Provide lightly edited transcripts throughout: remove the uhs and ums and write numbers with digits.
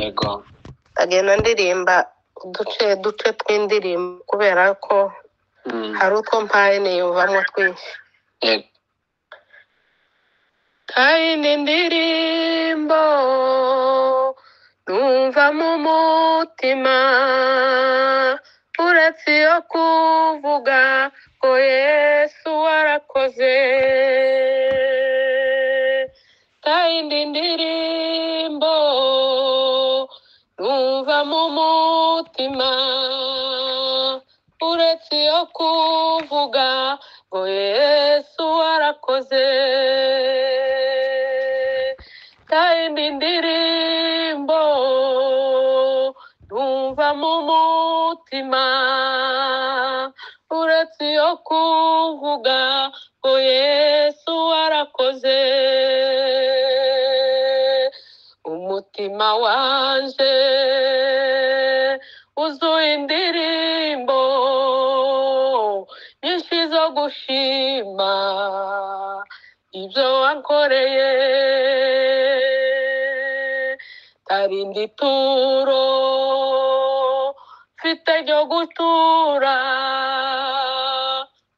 Yego. agenda ndirimba uduce tw'indirimbo kubera ko hari utwo mpaye niyumvamo twinshi. Yego. Kayindi ndirimbo numva mu mutima uretse iyo kuvuga ngo Yesu warakoze. Kayindi ndirimbo numva mu mutima uretse iyo kuvuga ngo Yesu warakoze. Kayindi ndirimbo numva mu mutima uretse iyo kuvuga ngo Yesu warakoze. Umutima wanje uzuye indirimbo nyinshi zo gushima ibyo wankoreye. Tarindi turo mfite ryo gutura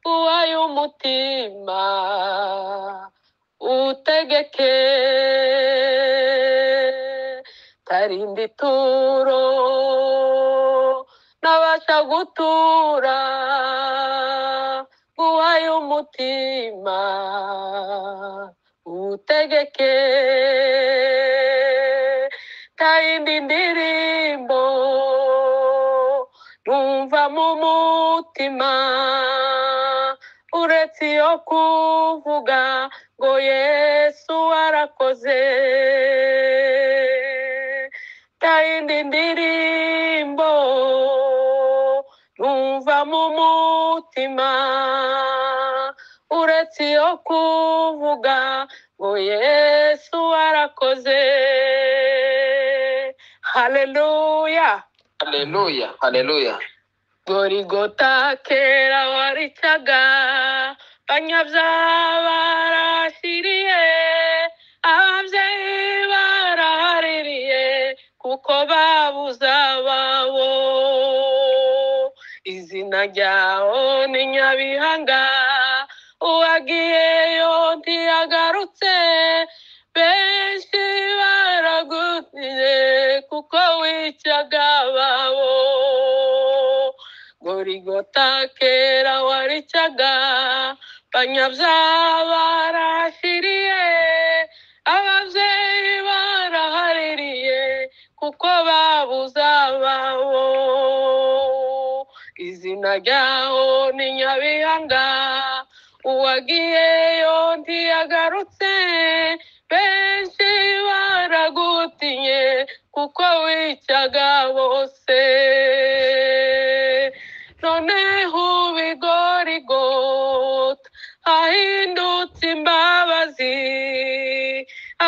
uwaye umutima utegeke. Tarindi turo nabasha gutura uwaye umutima utegeke. Kayindi ndirimbo numva mu mutima uretse iyo kuvuga ngo Yesu warakoze. Kayindi ndirimbo numva mu mutima uretse iyo kuvuga ngo Yesu warakoze. Haleluya. Haleluya. Haleluya. Gorigota kera waricaga banyabyaha barashiriye, ababyeyi barahaririye kuko babuze ababo. Izina ryaho ni Nyabihanga, uwagiyeyo ntiyagarutse, benshi baragutiye kuko wicaga ababo. Gorigota kera waricaga banyabyaha barashiriye, ababyeyi barahaririye kuko babuze ababo. Izina ryaho ni Nyabihanga, uwagiyeyo ntiyagarutse, benshi baragutinye kuko wicaga bose. Noneho ubigorigota hahindutse imbabazi,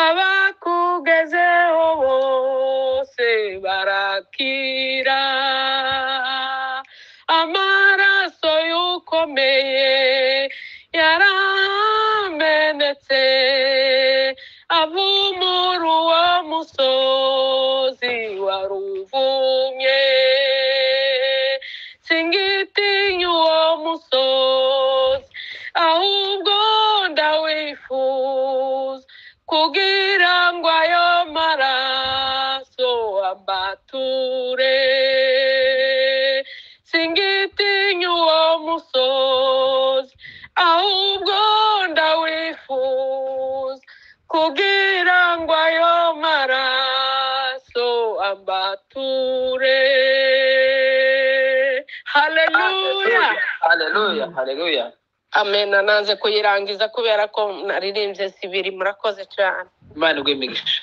abakugezeho bose barakira. Amaraso y'ukomeye yaramenetse avumura uwo musozi waruvumye. Singitinya uwo musozi ahubwo ndawifuza kugira ngo ayo maraso ambature. Singitinya uwo musozi ahubwo ndawifuza kugira ngo ayo maraso ambature. Haleluya. Haleluya. Haleluya. Amen. Nanze kuyirangiza kubera ko naririmbye sibiri. Murakoze cyane. Imana iguhe imigisha.